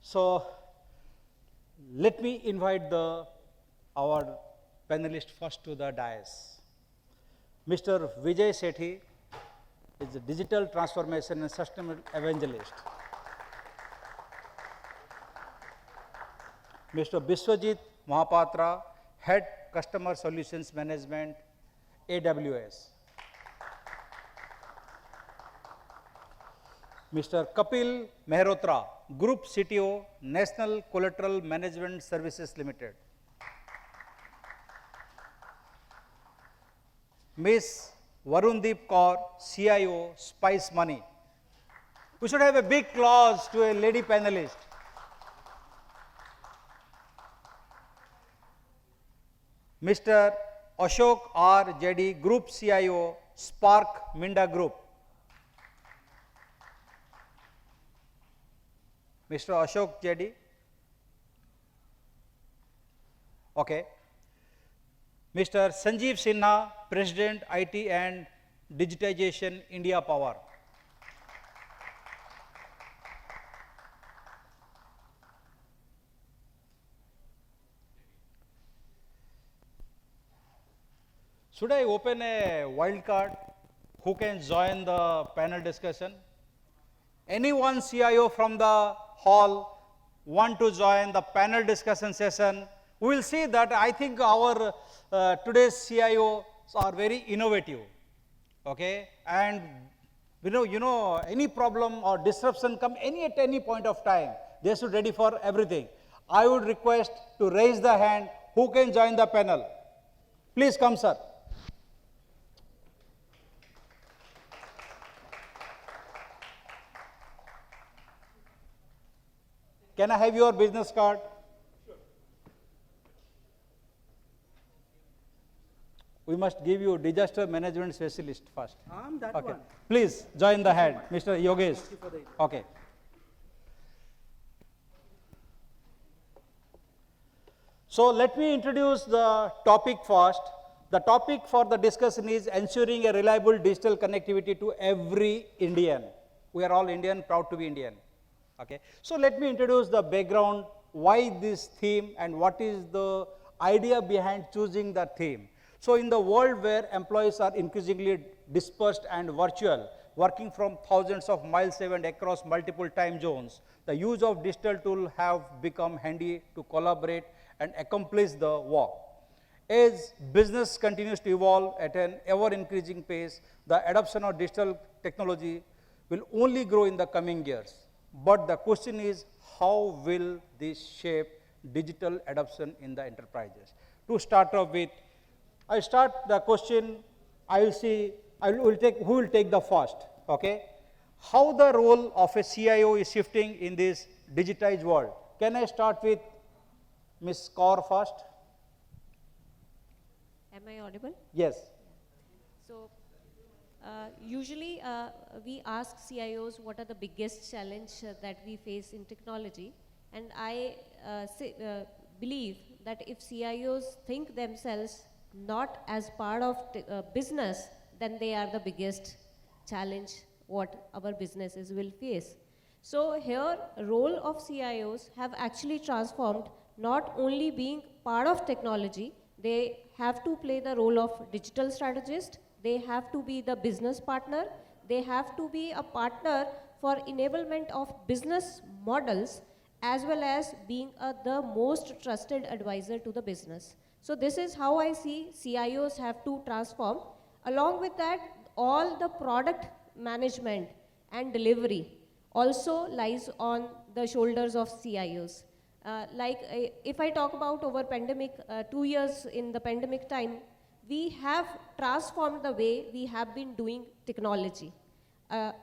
So let me invite our panelist first to the dais. Mr. Vijay Sethi is a digital transformation and sustainable evangelist. Mr. Biswajit Mahapatra, Head Customer Solutions Management, AWS. Mr. Kapil Mehrotra, Group CTO, National Collateral Management Services Limited. Ms. Varundeep Kaur, CIO, Spice Money. We should have a big applause to a lady panelist. Mr. Ashok R. Jedi, Group CIO, Spark Minda Group. Mr. Ashok Jedi. Okay. Mr. Sanjeev Sinha, President, IT and Digitization, India Power. Should I open a wild card? Who can join the panel discussion? Anyone CIO from the hall want to join the panel discussion session? We will see that I think our today's CIOs are very innovative, okay? And any problem or disruption come at any point of time, they should ready for everything. I would request to raise the hand who can join the panel. Please come, sir. Can I have your business card? Sure. We must give you disaster management specialist first. That okay. one. Please join the hand, Mr. Yogesh. Okay. So let me introduce the topic first. The topic for the discussion is ensuring a reliable digital connectivity to every Indian. We are all Indian, proud to be Indian. Okay. So let me introduce the background, why this theme and what is the idea behind choosing the theme. So in the world where employees are increasingly dispersed and virtual, working from thousands of miles away and across multiple time zones, the use of digital tools have become handy to collaborate and accomplish the work. As business continues to evolve at an ever-increasing pace, the adoption of digital technology will only grow in the coming years. But the question is, how will this shape digital adoption in the enterprises? To start off with, I start the question, who will take the first, okay? How the role of a CIO is shifting in this digitized world? Can I start with Ms. Kaur first? Am I audible? Yes. So, usually we ask CIOs what are the biggest challenge that we face in technology, and I believe that if CIOs think themselves not as part of business, then they are the biggest challenge what our businesses will face. So here, role of CIOs have actually transformed, not only being part of technology, they have to play the role of digital strategist, they have to be the business partner, they have to be a partner for enablement of business models, as well as being the most trusted advisor to the business. So this is how I see CIOs have to transform. Along with that, all the product management and delivery also lies on the shoulders of CIOs. If I talk about over pandemic, 2 years in the pandemic time, we have transformed the way we have been doing technology.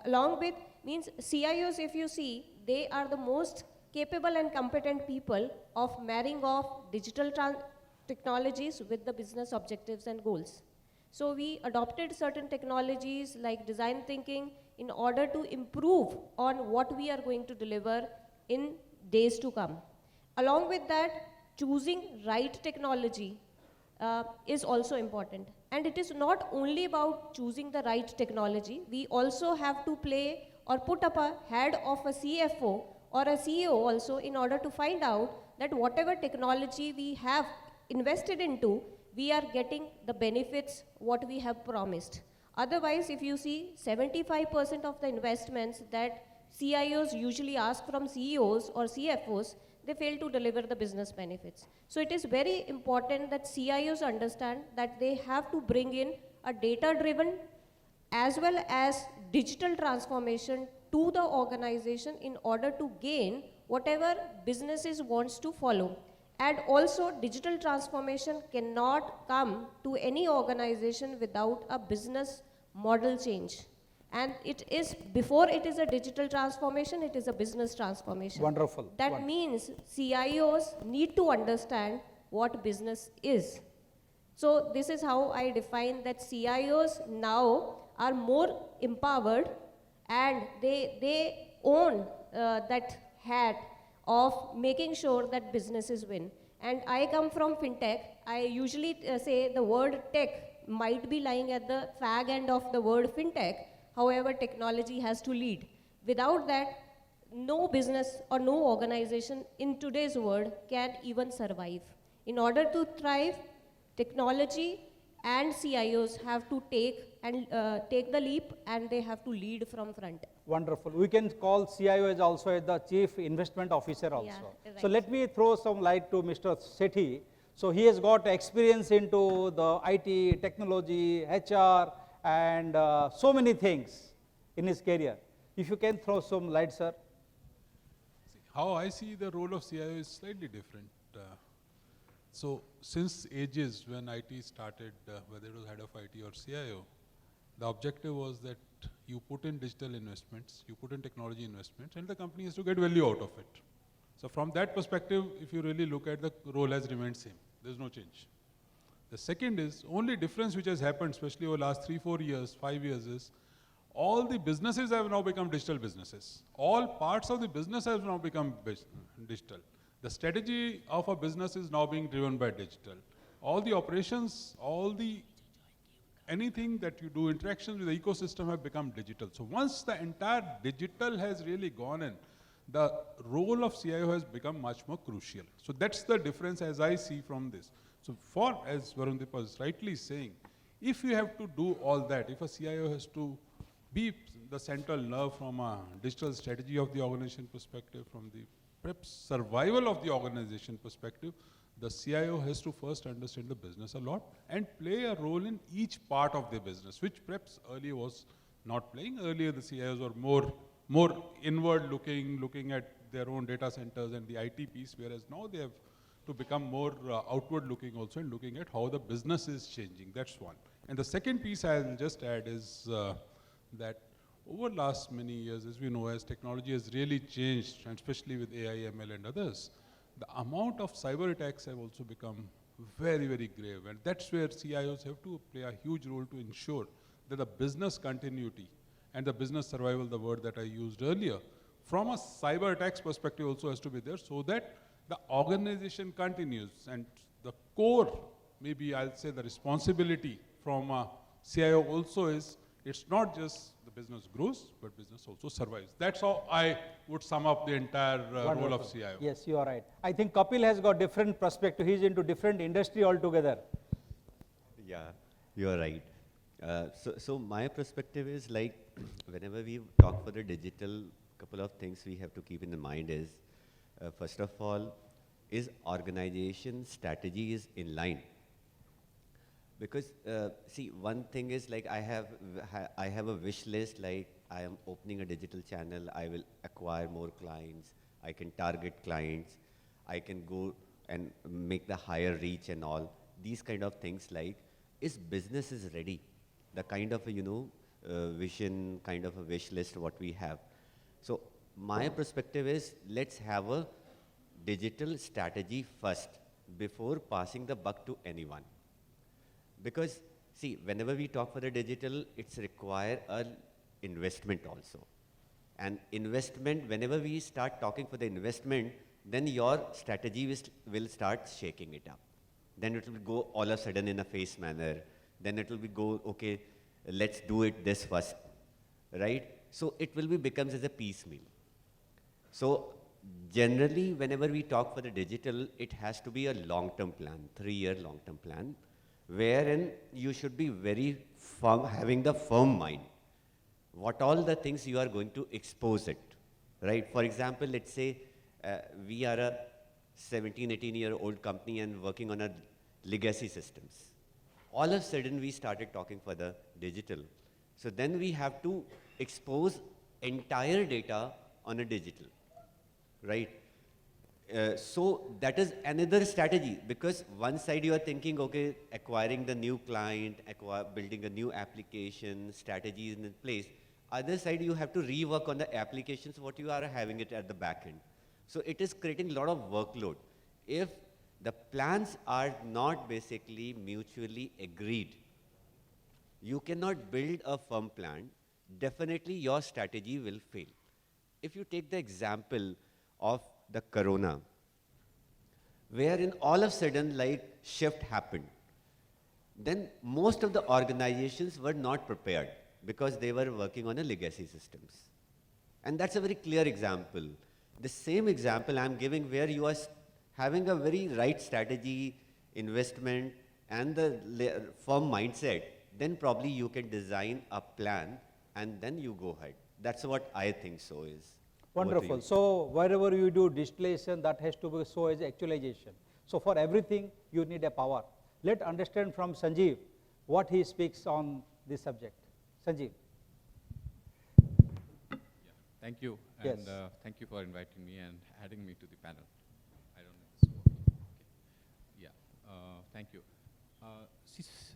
Along with, means CIOs, if you see, they are the most capable and competent people of marrying off digital technologies with the business objectives and goals. So we adopted certain technologies like design thinking in order to improve on what we are going to deliver in days to come. Along with that, choosing right technology is also important. And it is not only about choosing the right technology, we also have to play or put up a head of a CFO or a CEO also in order to find out that whatever technology we have invested into, we are getting the benefits what we have promised. Otherwise, if you see 75% of the investments that CIOs usually ask from CEOs or CFOs, they fail to deliver the business benefits. So it is very important that CIOs understand that they have to bring in a data-driven as well as digital transformation to the organization in order to gain whatever businesses wants to follow. And also digital transformation cannot come to any organization without a business model change. And it is, before it is a digital transformation, it is a business transformation. Wonderful. That means CIOs need to understand what business is. So this is how I define that CIOs now are more empowered and they own that hat of making sure that businesses win. And I come from fintech. I usually say the word tech might be lying at the fag end of the word fintech. However, technology has to lead. Without that, no business or no organization in today's world can even survive. In order to thrive, technology and CIOs have to take the leap, and they have to lead from front. Wonderful. We can call CIO as also the Chief Investment Officer also. Yeah, So right. let me throw some light to Mr. Sethi. So he has got experience into the IT, technology, HR, and so many things in his career. If you can throw some light, sir. See, how I see the role of CIO is slightly different. So since ages when IT started, whether it was head of IT or CIO, the objective was that you put in digital investments, you put in technology investments, and the company has to get value out of it. So from that perspective, if you really look at, the role has remained same. There's no change. The second is, only difference which has happened, especially over the last 3-4 years, 5 years, is all the businesses have now become digital businesses. All parts of the business have now become digital. The strategy of a business is now being driven by digital. All the operations, anything that you do, interactions with the ecosystem have become digital. So once the entire digital has really gone in, the role of CIO has become much more crucial. So that's the difference as I see from this. So as Varundeep was rightly saying, if you have to do all that, if a CIO has to be the central nerve from a digital strategy of the organization perspective, from the perhaps survival of the organization perspective, the CIO has to first understand the business a lot and play a role in each part of the business, which perhaps earlier was not playing. Earlier the CIOs were more inward looking at their own data centers and the IT piece, whereas now they have to become more outward looking also and looking at how the business is changing. That's one. And the second piece I'll just add is that over the last many years, as we know, as technology has really changed, and especially with AI, ML and others, the amount of cyber attacks have also become very, very grave. And that's where CIOs have to play a huge role to ensure that the business continuity and the business survival, the word that I used earlier, from a cyber attacks perspective also has to be there, so that the organization continues. And the core, maybe I'll say the responsibility from a CIO also is, it's not just the business grows, but business also survives. That's how I would sum up the entire role of CIO. Yes, you are right. I think Kapil has got different perspective. He's into different industry altogether. Yeah, you are right. So my perspective is like, whenever we talk for the digital, couple of things we have to keep in the mind is, first of all, is organization strategy is in line. Because see, one thing is like I have a wish list, like I am opening a digital channel, I will acquire more clients, I can target clients, I can go and make the higher reach and all. These kind of things, like, is business is ready? The kind of a, vision, kind of a wish list what we have. So my perspective is, let's have a digital strategy first before passing the buck to anyone. Because see, whenever we talk for the digital, it's require a investment also. And investment, whenever we start talking for the investment, then your strategy will start shaking it up. Then it will go all of a sudden in a phase manner. Then it will be go, okay, let's do it this first, right? So it will be becomes as a piecemeal. So generally, whenever we talk for the digital, it has to be a long-term plan, 3-year long-term plan, wherein you should be very firm, having the firm mind. What all the things you are going to expose it, right? For example, let's say we are a 17, 18-year-old company and working on a legacy systems. All of a sudden, we started talking for the digital. So then we have to expose entire data on a digital, right? So that is another strategy, because one side you are thinking, okay, acquiring the new client, building a new application, strategies in place. Other side, you have to rework on the applications, what you are having it at the back end. So it is creating a lot of workload. If the plans are not basically mutually agreed, you cannot build a firm plan. Definitely your strategy will fail. If you take the example of the corona, wherein all of a sudden like shift happened, then most of the organizations were not prepared because they were working on a legacy systems. And that's a very clear example. The same example I'm giving where you are having a very right strategy, investment, and the firm mindset, then probably you can design a plan and then you go ahead. That's what I think so is. Over to Wonderful. you. So wherever you do distillation, that has to be so as actualization. So for everything, you need a power. Let's understand from Sanjeev what he speaks on this subject. Sanjeev. Thank you, Yes. and thank you for inviting me and adding me to the panel. I don't know if this is working. Okay. Yeah, thank you.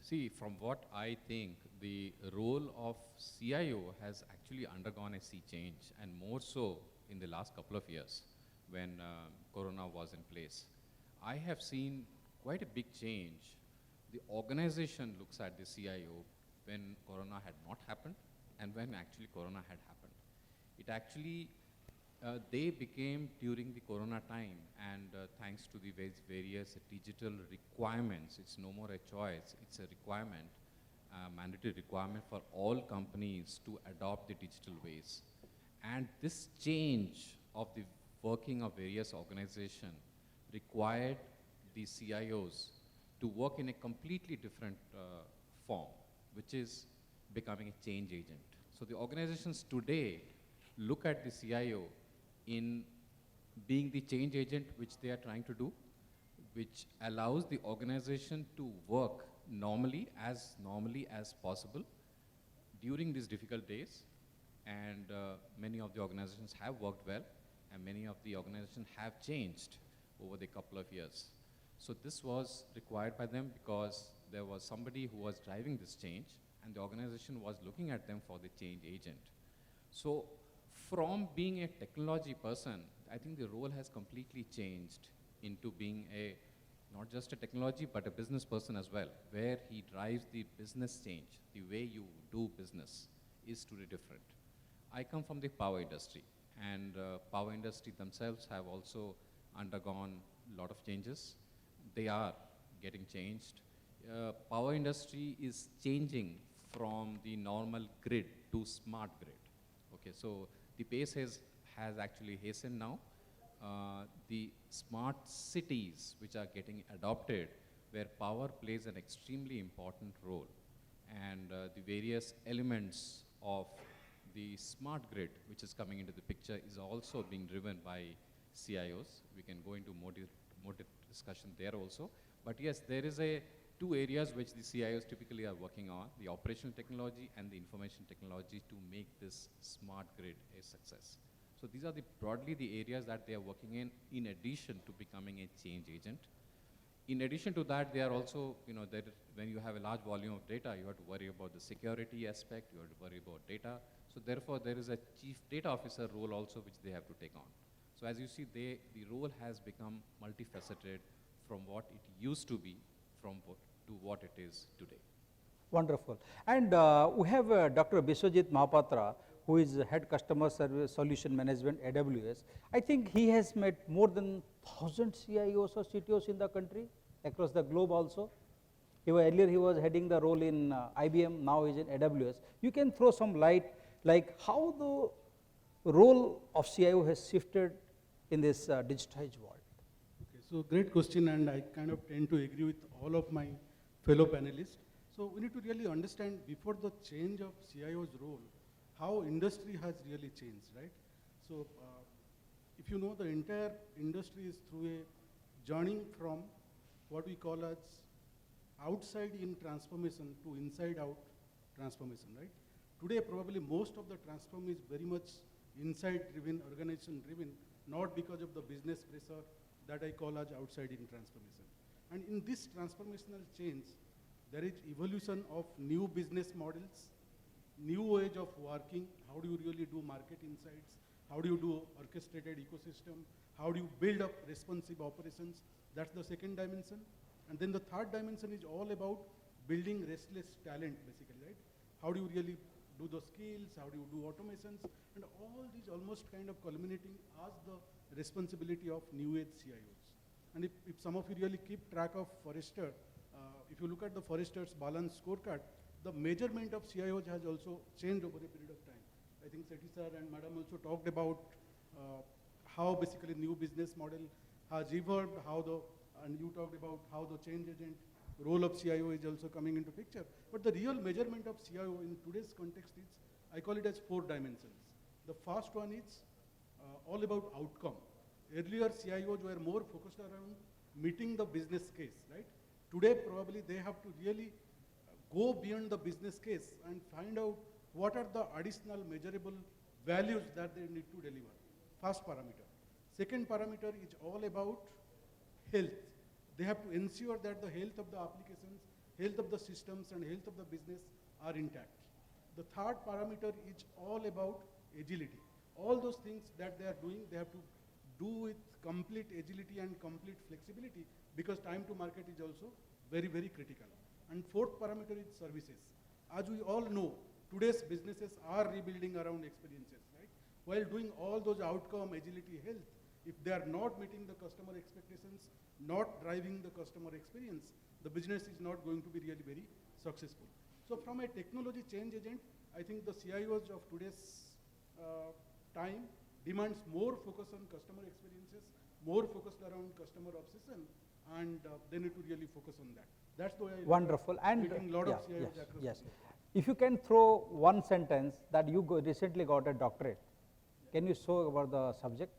See, from what I think, the role of CIO has actually undergone a sea change, and more so in the last couple of years when Corona was in place. I have seen quite a big change. The organization looks at the CIO when Corona had not happened and when actually Corona had happened. It actually, they became during the Corona time, and thanks to the various digital requirements, it's no more a choice, it's a requirement, mandatory requirement for all companies to adopt the digital ways. And this change of the working of various organizations required the CIOs to work in a completely different form, which is becoming a change agent. So the organizations today look at the CIO in being the change agent which they are trying to do, which allows the organization to work normally as possible during these difficult days. And many of the organizations have worked well, and many of the organizations have changed over the couple of years. So this was required by them because there was somebody who was driving this change, and the organization was looking at them for the change agent. So from being a technology person, I think the role has completely changed into being not just a technology, but a business person as well, where he drives the business change. The way you do business is today different. I come from the power industry, and power industry themselves have also undergone a lot of changes. They are getting changed. Power industry is changing from the normal grid to smart grid. Okay, so the pace has actually hastened now. The smart cities which are getting adopted, where power plays an extremely important role, and the various elements of the smart grid which is coming into the picture is also being driven by CIOs. We can go into more discussion there also. But yes, there is two areas which the CIOs typically are working on, the operational technology and the information technology, to make this smart grid a success. So these are broadly the areas that they are working in addition to becoming a change agent. In addition to that, they are also, when you have a large volume of data, you have to worry about the security aspect, you have to worry about data. So therefore, there is a chief data officer role also which they have to take on. So as you see, the role has become multifaceted from what it used to be to what it is today. Wonderful. And we have Dr. Biswajit Mahapatra, who is Head Customer Service Solution Management, AWS. I think he has met more than 1,000 CIOs or CTOs in the country, across the globe also. Earlier he was heading the role in IBM, now he is in AWS. You can throw some light, like how the role of CIO has shifted in this digitized world? Okay, so great question, and I kind of tend to agree with all of my fellow panelists. So we need to really understand before the change of CIO's role, how industry has really changed, right? So if you know, the entire industry is through a journey from what we call as outside in transformation to inside out transformation, right? Today, probably most of the transformation is very much inside driven, organization driven, not because of the business pressure that I call as outside in transformation. And in this transformational change, there is evolution of new business models, new ways of working. How do you really do market insights? How do you do orchestrated ecosystem? How do you build up responsive operations? That's the second dimension. And then the third dimension is all about building restless talent, basically, right? How do you really do the skills? How do you do automations? And all these almost kind of culminating as the responsibility of new age CIOs. And if some of you really keep track of Forrester, if you look at the Forrester's balance scorecard, the measurement of CIOs has also changed over a period of time. I think Sethi sir and madam also talked about how basically new business model has evolved, and you talked about how the change agent role of CIO is also coming into picture. But the real measurement of CIO in today's context is, I call it as 4 dimensions. The first one is all about outcome. Earlier CIOs were more focused around meeting the business case, right? Today probably they have to really go beyond the business case and find out what are the additional measurable values that they need to deliver. First parameter. Second parameter is all about health. They have to ensure that the health of the applications, health of the systems, and health of the business are intact. The third parameter is all about agility. All those things that they are doing, they have to do with complete agility and complete flexibility, because time to market is also very, very critical. And fourth parameter is services. As we all know, today's businesses are rebuilding around experiences, right? While doing all those outcome, agility, health, if they are not meeting the customer expectations, not driving the customer experience, the business is not going to be really very successful. So from a technology change agent, I think the CIOs of today's time demands more focus on customer experiences, more focused around customer obsession, and they need to really focus on that. That's the way I Wonderful. And meeting lot of CIOs yes, across yes. the globe. If you can throw one sentence that you recently got a doctorate, can you show about the subject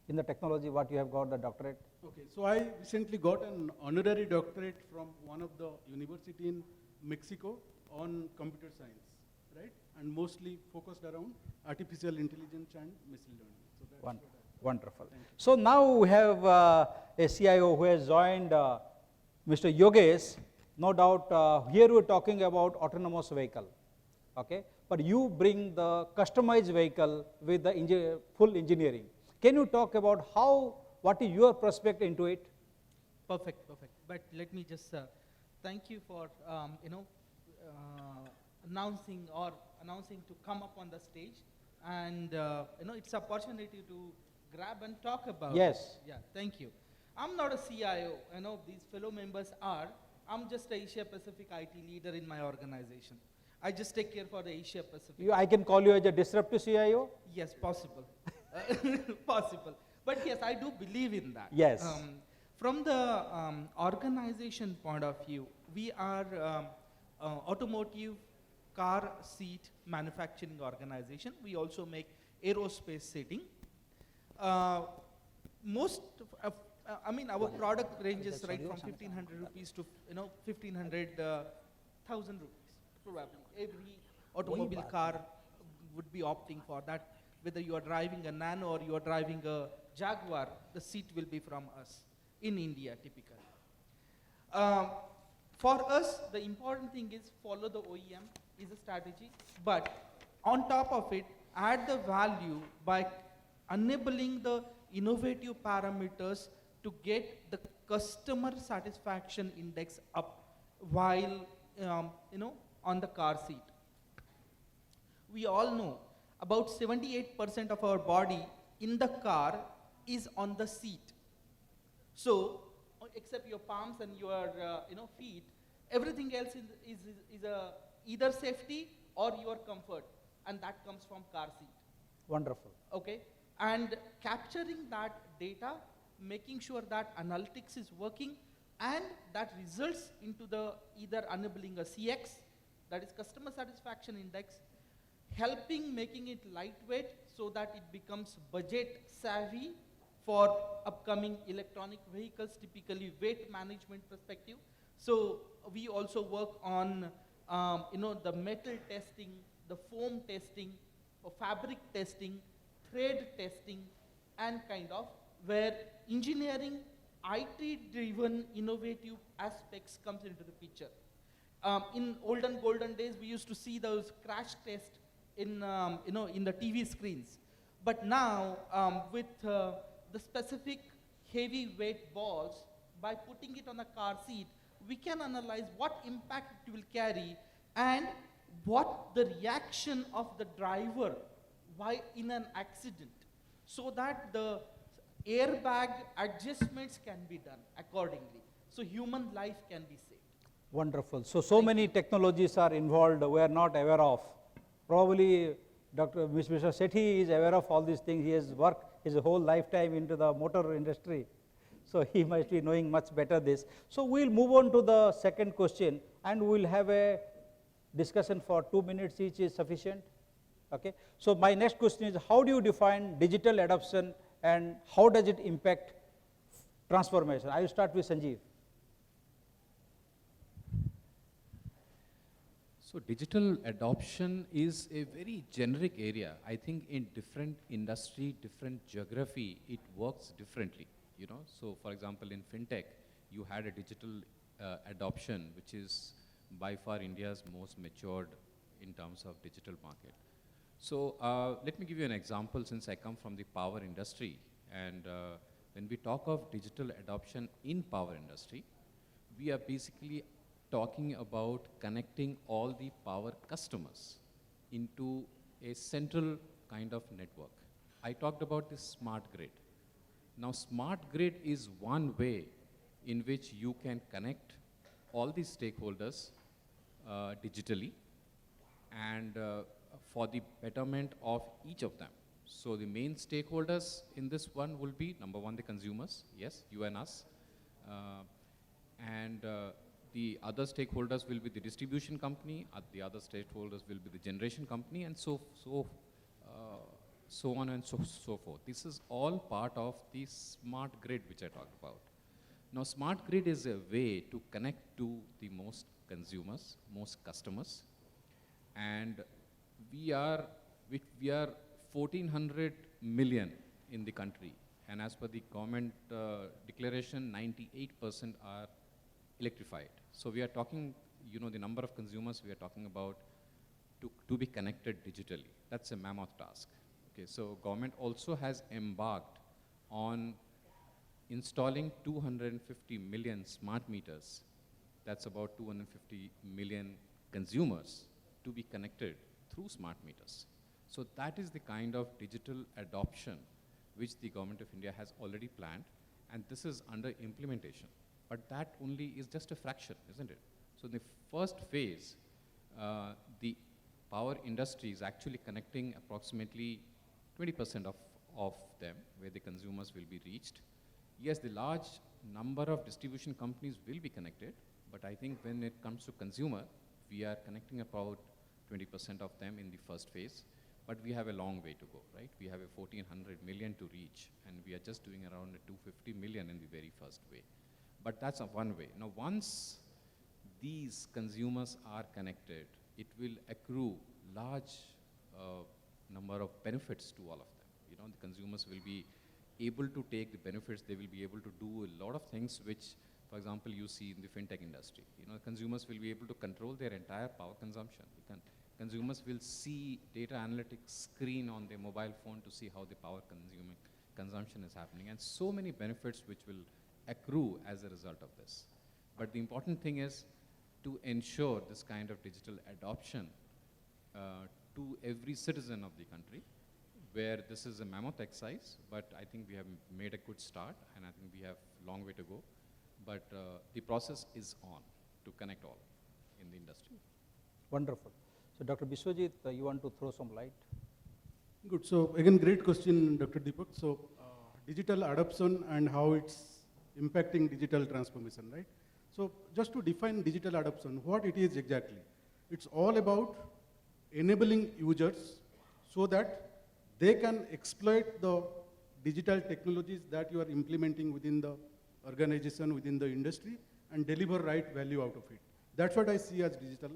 in the technology what you have got the doctorate? Okay, so I recently got an honorary doctorate from one of the university in Mexico on computer science, right? And mostly focused around artificial intelligence and machine learning. So that's what Wonderful. So now we have a CIO who has joined Mr. Yogesh. No doubt here we are talking about autonomous vehicle, okay? But you bring the customized vehicle with the full engineering. Can you talk about what is your perspective into it? Perfect, perfect. But let me just thank you for announcing to come up on the stage, and it's an opportunity to grab and talk about. Yes. Yeah. Thank you. I'm not a CIO. I know these fellow members are. I'm just a Asia Pacific IT leader in my organization. I just take care for the Asia Pacific. I can call you as a disruptive CIO? Yes, possible. Possible. But yes, I do believe in that. Yes. From the organization point of view, we are automotive car seat manufacturing organization. We also make aerospace seating. Our product ranges right from 1,500 rupees to 1,000 rupees. Probably every automobile car would be opting for that. Whether you are driving a Nano or you are driving a Jaguar, the seat will be from us in India typically. For us, the important thing is follow the OEM is a strategy, but on top of it, add the value by enabling the innovative parameters to get the customer satisfaction index up while on the car seat. We all know about 78% of our body in the car is on the seat. So, except your palms and your feet, everything else is either safety or your comfort, and that comes from car seat. Wonderful. Okay. and capturing that data, making sure that analytics is working, and that results into the either enabling a CX, that is customer satisfaction index, helping making it lightweight so that it becomes budget savvy for upcoming electronic vehicles, typically weight management perspective. So we also work on the metal testing, the foam testing, or fabric testing, thread testing, and kind of where engineering, IT-driven innovative aspects comes into the picture. In olden golden days, we used to see those crash tests in in the TV screens. But now, with the specific heavyweight balls, by putting it on a car seat, we can analyze what impact it will carry and what the reaction of the driver why in an accident, so that the airbag adjustments can be done accordingly, so human life can be saved. Wonderful. So many technologies are involved we are not aware of. Probably Mr. Sethi is aware of all these things. He has worked his whole lifetime into the motor industry. So he must be knowing much better this. So we'll move on to the second question, and we'll have a discussion for 2 minutes each is sufficient. Okay. So my next question is, how do you define digital adoption and how does it impact transformation? I will start with Sanjeev. So digital adoption is a very generic area. I think in different industry, different geography, it works differently. So for example, in fintech, you had a digital adoption, which is by far India's most matured in terms of digital market. So let me give you an example, since I come from the power industry. And when we talk of digital adoption in power industry, we are basically talking about connecting all the power customers into a central kind of network. I talked about this smart grid. Now, smart grid is one way in which you can connect all the stakeholders digitally and for the betterment of each of them. So the main stakeholders in this one will be, number one, the consumers, yes, you and us, and the other stakeholders will be the distribution company, the other stakeholders will be the generation company, and so on and so forth. This is all part of the smart grid which I talked about. Now, smart grid is a way to connect to the most consumers, most customers, and we are 1400 million in the country, and as per the government declaration, 98% are electrified. So we are talking, the number of consumers we are talking about to be connected digitally. That's a mammoth task. Okay, so government also has embarked on installing 250 million smart meters. That's about 250 million consumers to be connected through smart meters. So that is the kind of digital adoption which the government of India has already planned, and this is under implementation. But that only is just a fraction, isn't it? So the first phase, the power industry is actually connecting approximately 20% of them, where the consumers will be reached. Yes, the large number of distribution companies will be connected, but I think when it comes to consumer, we are connecting about 20% of them in the first phase, but we have a long way to go, right? We have a 1400 million to reach, and we are just doing around 250 million in the very first way. But that's one way. Now, once these consumers are connected, it will accrue large number of benefits to all of them. The consumers will be able to take the benefits. They will be able to do a lot of things which, for example, you see in the fintech industry. Consumers will be able to control their entire power consumption. Consumers will see data analytics screen on their mobile phone to see how the power consumption is happening, and so many benefits which will accrue as a result of this. But the important thing is to ensure this kind of digital adoption to every citizen of the country, where this is a mammoth exercise, but I think we have made a good start, and I think we have a long way to go. But the process is on to connect all in the industry. Wonderful. So Dr. Biswajit, you want to throw some light? Good. So again, great question, Dr. Deepak. So digital adoption and how it's impacting digital transformation, right? So just to define digital adoption, what it is exactly? It's all about enabling users so that they can exploit the digital technologies that you are implementing within the organization, within the industry, and deliver right value out of it. That's what I see as digital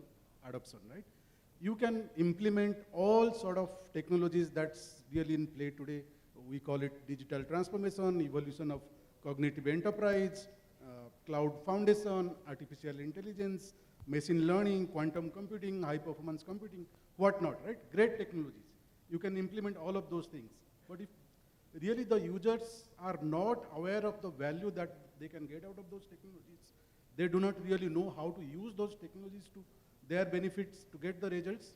adoption, right? You can implement all sort of technologies that's really in play today. We call it digital transformation, evolution of cognitive enterprise, cloud foundation, artificial intelligence, machine learning, quantum computing, high performance computing, whatnot, right? Great technologies. You can implement all of those things. But if really the users are not aware of the value that they can get out of those technologies, they do not really know how to use those technologies to their benefits to get the results,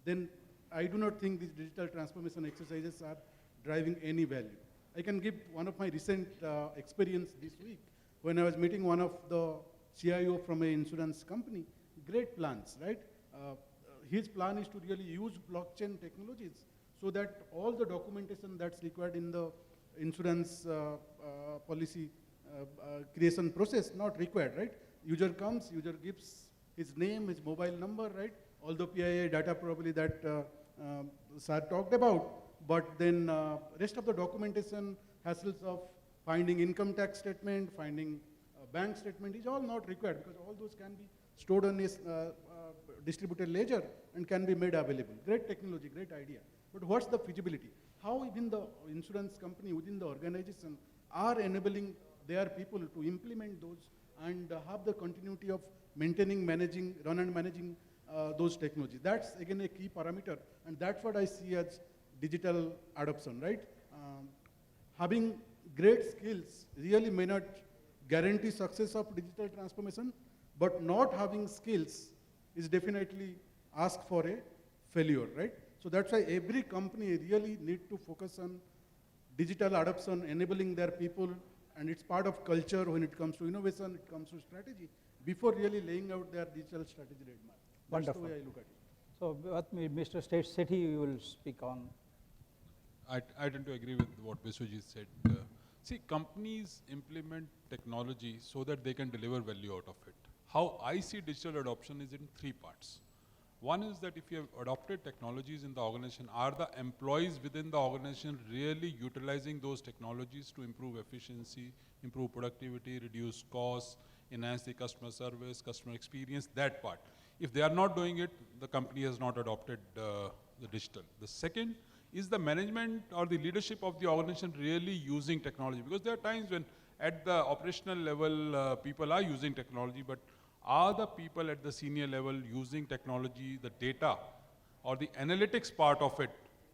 then I do not think these digital transformation exercises are driving any value. I can give one of my recent experience this week when I was meeting one of the CIO from an insurance company. Great plans, right? His plan is to really use blockchain technologies so that all the documentation that's required in the insurance policy creation process, not required, right? User comes, user gives his name, his mobile number, right? All the PII data probably that Sir talked about, but then rest of the documentation, hassles of finding income tax statement, finding bank statement is all not required because all those can be stored on this distributed ledger and can be made available. Great technology, great idea. But what's the feasibility? How even the insurance company within the organization are enabling their people to implement those and have the continuity of maintaining, managing, run and managing those technologies. That's again a key parameter, and that's what I see as digital adoption, right? Having great skills really may not guarantee success of digital transformation, but not having skills is definitely ask for a failure, right? So that's why every company really need to focus on digital adoption, enabling their people, and it's part of culture when it comes to innovation, it comes to strategy, before really laying out their digital strategy roadmap. That's Wonderful. the way I look at it. So, Mr. Sethi, you will speak on. I tend to agree with what Vishwajit said. See, companies implement technology so that they can deliver value out of it. How I see digital adoption is in three parts. One is that if you have adopted technologies in the organization, are the employees within the organization really utilizing those technologies to improve efficiency, improve productivity, reduce costs, enhance the customer service, customer experience, that part. If they are not doing it, the company has not adopted the digital. The second is the management or the leadership of the organization really using technology? Because there are times when at the operational level, people are using technology, but are the people at the senior level using technology, the data, or the analytics part of it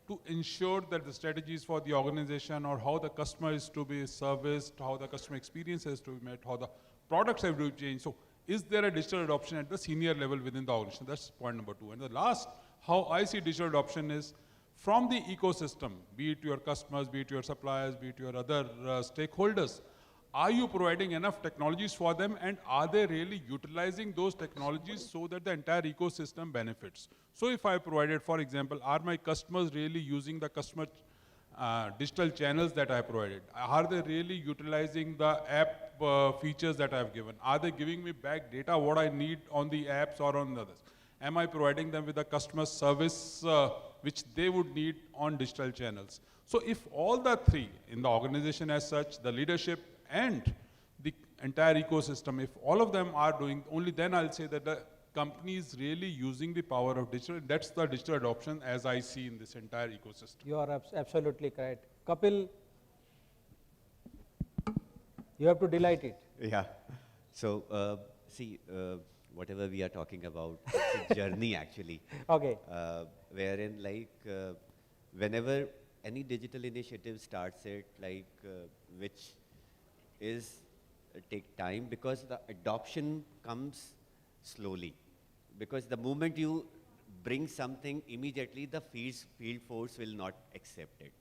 to ensure that the strategies for the organization or how the customer is to be serviced, how the customer experience has to be met, how the products have to change. So is there a digital adoption at the senior level within the organization? That's point number two. And the last, how I see digital adoption is from the ecosystem, be it your customers, be it your suppliers, be it your other stakeholders. Are you providing enough technologies for them, and are they really utilizing those technologies so that the entire ecosystem benefits? So if I provided, for example, are my customers really using the customer digital channels that I provided? Are they really utilizing the app features that I've given? Are they giving me back data, what I need on the apps or on the others? Am I providing them with a customer service which they would need on digital channels? So if all the three in the organization as such, the leadership and the entire ecosystem, if all of them are doing, only then I'll say that the company is really using the power of digital. That's the digital adoption as I see in this entire ecosystem. You are absolutely correct. Kapil, you have to delight it. Yeah. So, see, whatever we are talking about, it's a journey actually. Okay. Wherein whenever any digital initiative starts which is take time because the adoption comes slowly. Because the moment you bring something immediately, the field force will not accept it,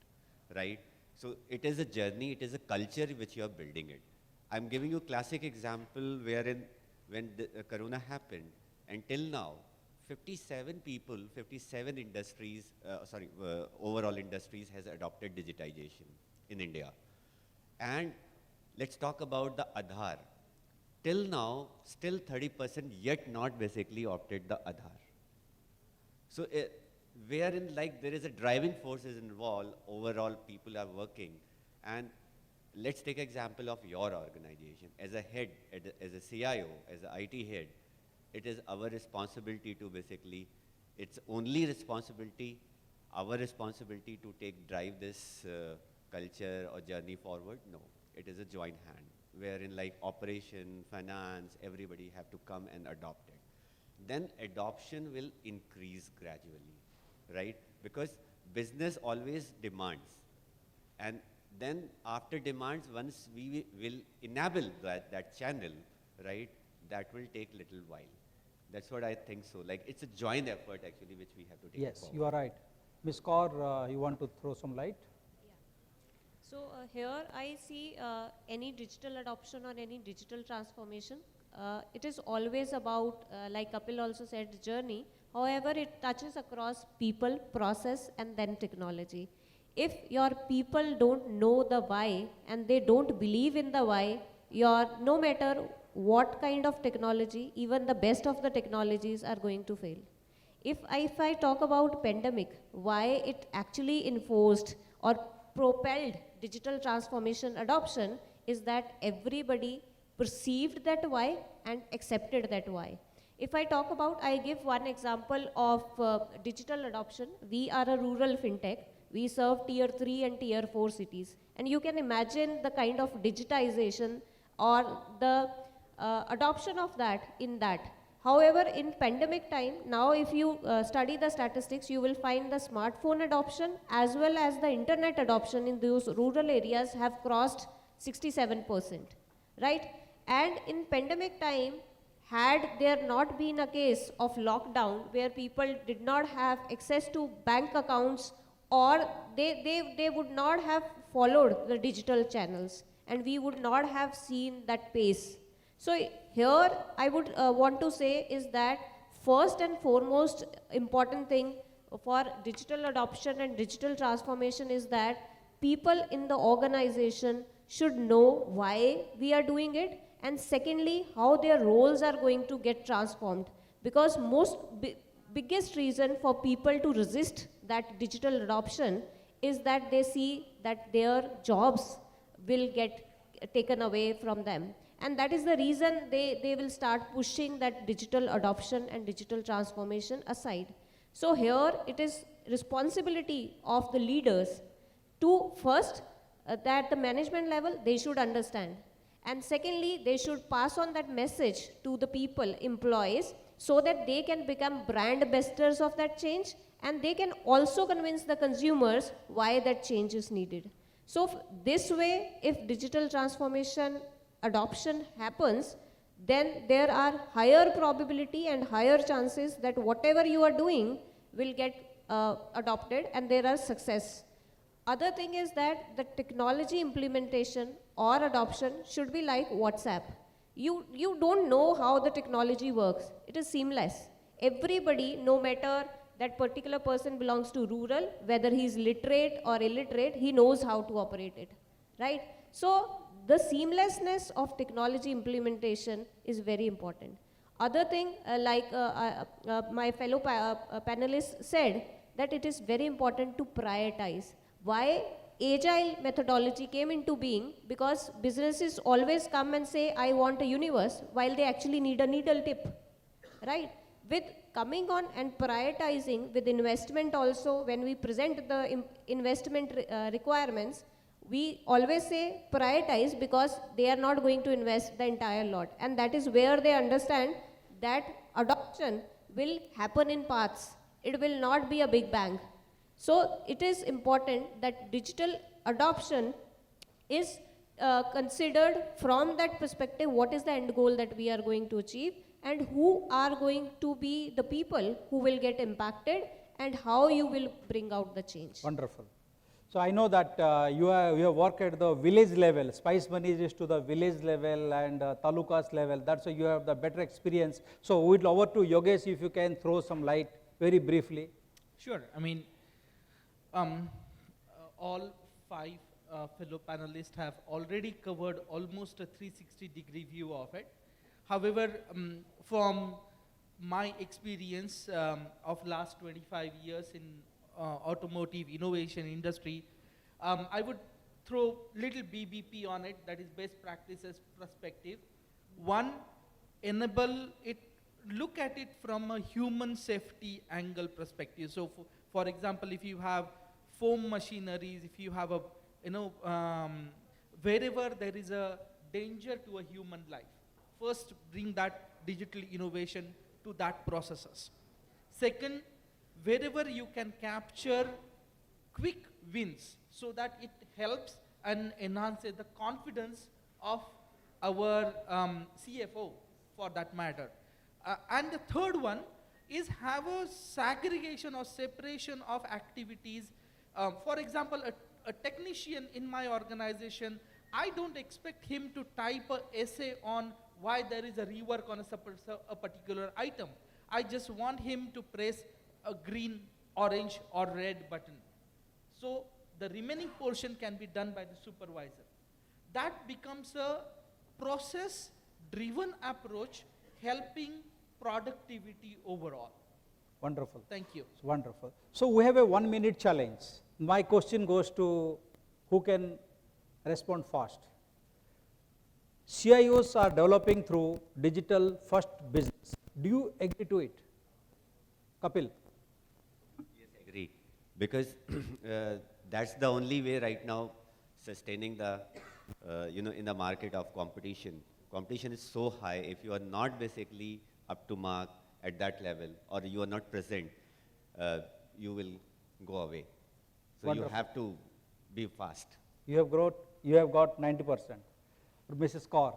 right? So it is a journey, it is a culture which you are building it. I'm giving you a classic example wherein when the Corona happened, until now, 57 people, 57 industries, overall industries has adopted digitization in India. And let's talk about the Aadhaar. Till now, still 30% yet not basically opted the Aadhaar. So wherein like there is a driving force is involved, overall people are working. And let's take example of your organization. As a head, as a CIO, as an IT head, it is our responsibility to basically, it's only responsibility, our responsibility to drive this culture or journey forward. No, it is a joint hand, wherein like operation, finance, everybody have to come and adopt it. Then adoption will increase gradually, right? Because business always demands. And then after demands, once we will enable that channel, right, that will take little while. That's what I think so. Like it's a joint effort actually, which we have to take Yes, forward. you are right. Ms. Kaur, you want to throw some light? So here I see any digital adoption or any digital transformation. It is always about, like Kapil also said, journey. However, it touches across people, process, and then technology. If your people don't know the why and they don't believe in the why, no matter what kind of technology, even the best of the technologies are going to fail. If I talk about pandemic, why it actually enforced or propelled digital transformation adoption is that everybody perceived that why and accepted that why. If I talk about, I give one example of digital adoption. We are a rural fintech. We serve tier 3 and tier 4 cities. And you can imagine the kind of digitization or the adoption of that in that. However, in pandemic time, now if you study the statistics, you will find the smartphone adoption as well as the internet adoption in those rural areas have crossed 67%, right? And in pandemic time, had there not been a case of lockdown where people did not have access to bank accounts or they would not have followed the digital channels and we would not have seen that pace. So here I would want to say is that first and foremost important thing for digital adoption and digital transformation is that people in the organization should know why we are doing it, and secondly how their roles are going to get transformed, because biggest reason for people to resist that digital adoption is that they see that their jobs will get taken away from them. And that is the reason they will start pushing that digital adoption and digital transformation aside. So here it is responsibility of the leaders to first, that the management level, they should understand. And secondly, they should pass on that message to the people, employees, so that they can become brand ambassadors of that change, and they can also convince the consumers why that change is needed. So this way, if digital transformation adoption happens, then there are higher probability and higher chances that whatever you are doing will get adopted and there are success. Other thing is that the technology implementation or adoption should be like WhatsApp. You don't know how the technology works. It is seamless. Everybody, no matter that particular person belongs to rural, whether he is literate or illiterate, he knows how to operate it, right? So the seamlessness of technology implementation is very important. Other thing, my fellow panelists said, that it is very important to prioritize. Why agile methodology came into being? Because businesses always come and say, I want a universe, while they actually need a needle tip, right? With coming on and prioritizing with investment also, when we present the investment requirements, we always say prioritize because they are not going to invest the entire lot. And that is where they understand that adoption will happen in parts. It will not be a big bang. So it is important that digital adoption is considered from that perspective, what is the end goal that we are going to achieve and who are going to be the people who will get impacted and how you will bring out the change. Wonderful. So I know that you have worked at the village level, spice money is to the village level and talukas level, that's why you have the better experience. So we'll over to Yogesh if you can throw some light very briefly. Sure. I mean, all five fellow panelists have already covered almost a 360-degree view of it. However, from my experience of last 25 years in automotive innovation industry, I would throw little BBP on it, that is best practices perspective. One, enable it, look at it from a human safety angle perspective. So for example, if you have foam machineries, if you have a, wherever there is a danger to a human life, first bring that digital innovation to that processes. Second, wherever you can capture quick wins so that it helps and enhances the confidence of our CFO for that matter. And the third one is have a segregation or separation of activities. For example, a technician in my organization, I don't expect him to type an essay on why there is a rework on a particular item. I just want him to press a green, orange or red button. So the remaining portion can be done by the supervisor. That becomes a process-driven approach helping productivity overall. Wonderful. Thank you. It's wonderful. So we have a 1 minute challenge. My question goes to who can respond fast. CIOs are developing through digital first business. Do you agree to it? Kapil? Yes, agree. Because that's the only way right now sustaining the, in the market of competition. Competition is so high. If you are not basically up to mark at that level or you are not present, you will go away. So Wonderful. you have to be fast. You have got 90%. Mrs. Kaur?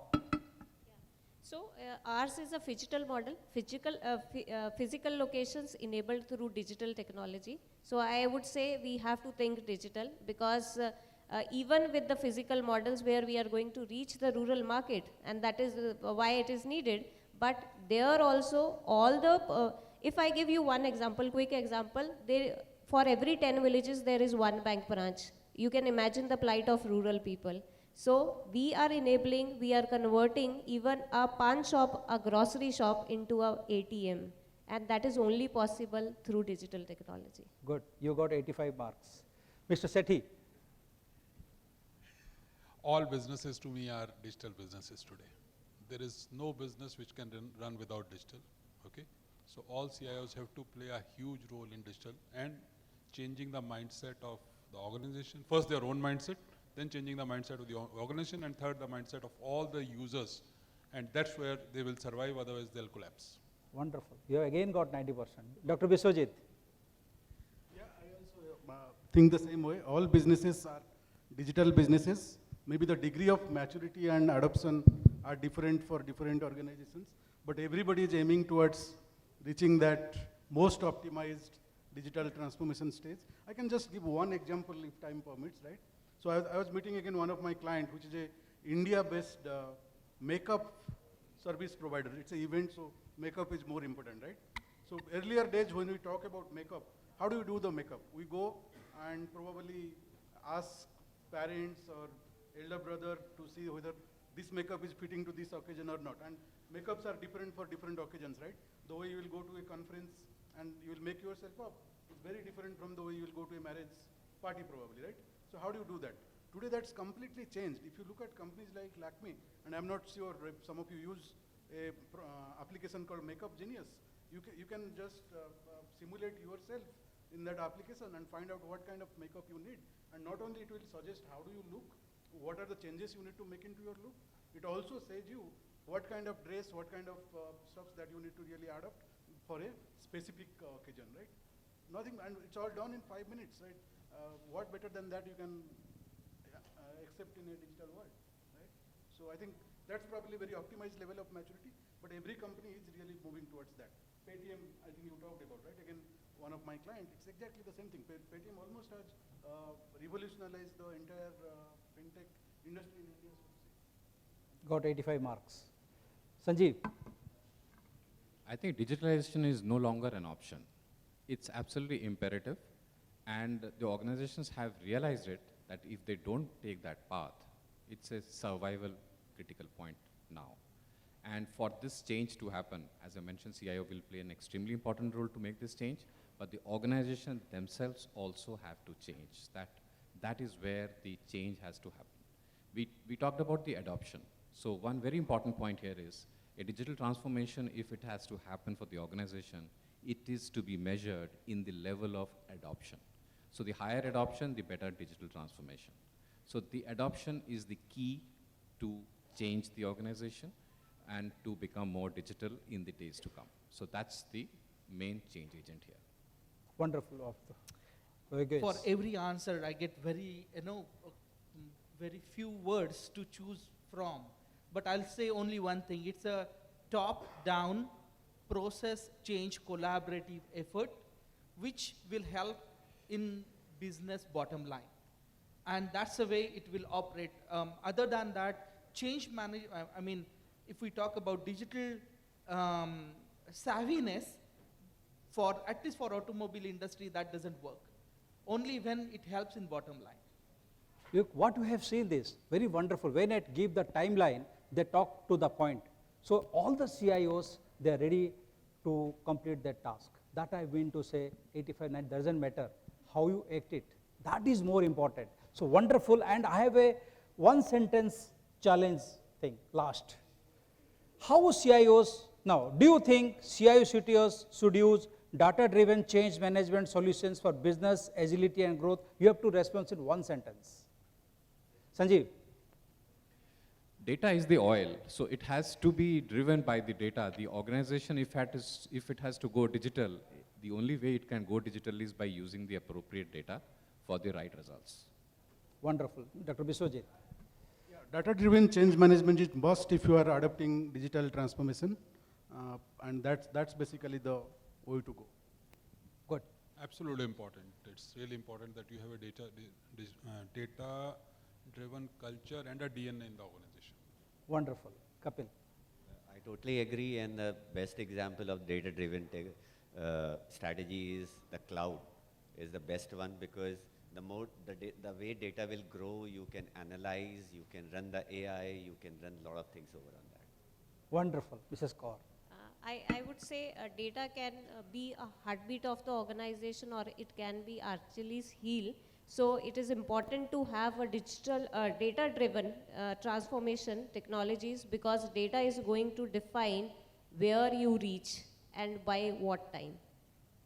So ours is a phygital model, physical locations enabled through digital technology. So I would say we have to think digital because even with the physical models where we are going to reach the rural market, and that is why it is needed, but there also all the, if I give you one example, quick example, for every 10 villages there is one bank branch. You can imagine the plight of rural people. So we are enabling, we are converting even a pawn shop, a grocery shop into a ATM, and that is only possible through digital technology. Good, you got 85 marks. Mr. Sethi? All businesses to me are digital businesses today. There is no business which can run without digital, okay? So all CIOs have to play a huge role in digital and changing the mindset of the organization. First their own mindset, then changing the mindset of the organization, and third the mindset of all the users. And that's where they will survive, otherwise they'll collapse. Wonderful. You have again got 90%. Dr. Biswajit? Yeah, I also think the same way. All businesses are digital businesses. Maybe the degree of maturity and adoption are different for different organizations, but everybody is aiming towards reaching that most optimized digital transformation stage. I can just give one example if time permits, right? So I was meeting again one of my clients, which is a India-based makeup service provider. It's an event, so makeup is more important, right? So earlier days when we talk about makeup, how do you do the makeup? We go and probably ask parents or elder brother to see whether this makeup is fitting to this occasion or not. And makeups are different for different occasions, right? The way you will go to a conference and you will make yourself up is very different from the way you will go to a marriage party probably, right? So how do you do that? Today that's completely changed. If you look at companies like Lakme, and I'm not sure if some of you use a application called Makeup Genius, you can just simulate yourself in that application and find out what kind of makeup you need. And not only it will suggest how do you look, what are the changes you need to make into your look, it also says you what kind of dress, what kind of stuff that you need to really adopt for a specific occasion, right? Nothing, and it's all done in 5 minutes, right? What better than that you can accept in a digital world, right? So I think that's probably a very optimized level of maturity, but every company is really moving towards that. Paytm, I think you talked about, right? Again, one of my clients, it's exactly the same thing. Paytm almost has revolutionize the entire fintech industry in India? Got 85 marks. Sanjeev. I think digitalization is no longer an option. It's absolutely imperative, and the organizations have realized it that if they don't take that path, it's a survival critical point now. And for this change to happen, as I mentioned, CIO will play an extremely important role to make this change, but the organization themselves also have to change. That is where the change has to happen. We talked about the adoption. So one very important point here is a digital transformation, if it has to happen for the organization, it is to be measured in the level of adoption. So the higher adoption, the better digital transformation. So the adoption is the key to change the organization and to become more digital in the days to come. So that's the main change agent here. Wonderful. Very good. For every answer, I get very, very few words to choose from. But I'll say only one thing. It's a top-down process change collaborative effort, which will help in business bottom line. And that's the way it will operate. Other than that, change management, I mean, if we talk about digital savviness, at least for automobile industry, that doesn't work. Only when it helps in bottom line. Look, what we have seen this, very wonderful. When I give the timeline, they talk to the point. So all the CIOs, they are ready to complete that task. That I mean to say, 85, 9, doesn't matter how you act it. That is more important. So wonderful, and I have a one sentence challenge thing, last. How CIOs, now, do you think CIO CTOs should use data-driven change management solutions for business agility and growth? You have to respond in one sentence. Sanjeev. Data is the oil, so it has to be driven by the data. The organization, if it has to go digital, the only way it can go digital is by using the appropriate data for the right results. Wonderful. Dr. Biswajit. Yeah, data-driven change management is must if you are adopting digital transformation, and that's basically the way to go. Good. Absolutely important. It's really important that you have a data-driven culture and a DNA in the organization. Wonderful. Kapil. I totally agree, and the best example of data-driven strategy is the cloud is the best one, because the way data will grow, you can analyze, you can run the AI, you can run a lot of things over on that. Wonderful. Mrs. Kaur. I would say data can be a heartbeat of the organization, or it can be Achilles' heel. So it is important to have a digital, data-driven transformation technologies, because data is going to define where you reach and by what time.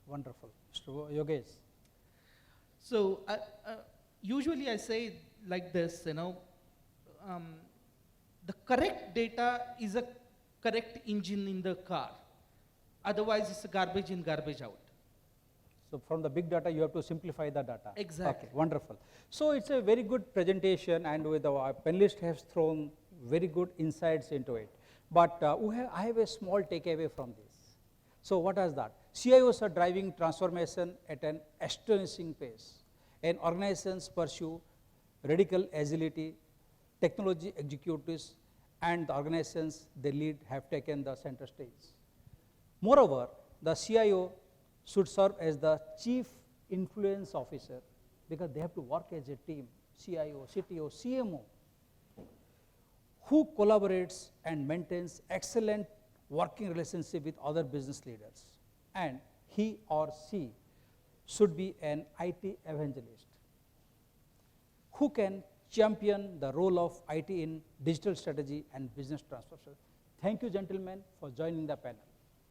Wonderful. Mr. Yogesh. So usually I say like this, the correct data is a correct engine in the car. Otherwise, it's a garbage in, garbage out. So from the big data, you have to simplify the data. Exactly. Okay, wonderful. So it's a very good presentation, and with our panelists have thrown very good insights into it. But I have a small takeaway from this. So what is that? CIOs are driving transformation at an astonishing pace, and organizations pursue radical agility, technology executives, and the organizations they lead have taken the center stage. Moreover, the CIO should serve as the chief influence officer, because they have to work as a team, CIO, CTO, CMO, who collaborates and maintains excellent working relationship with other business leaders. And he or she should be an IT evangelist who can champion the role of IT in digital strategy and business transformation. Thank you, gentlemen, for joining the panel.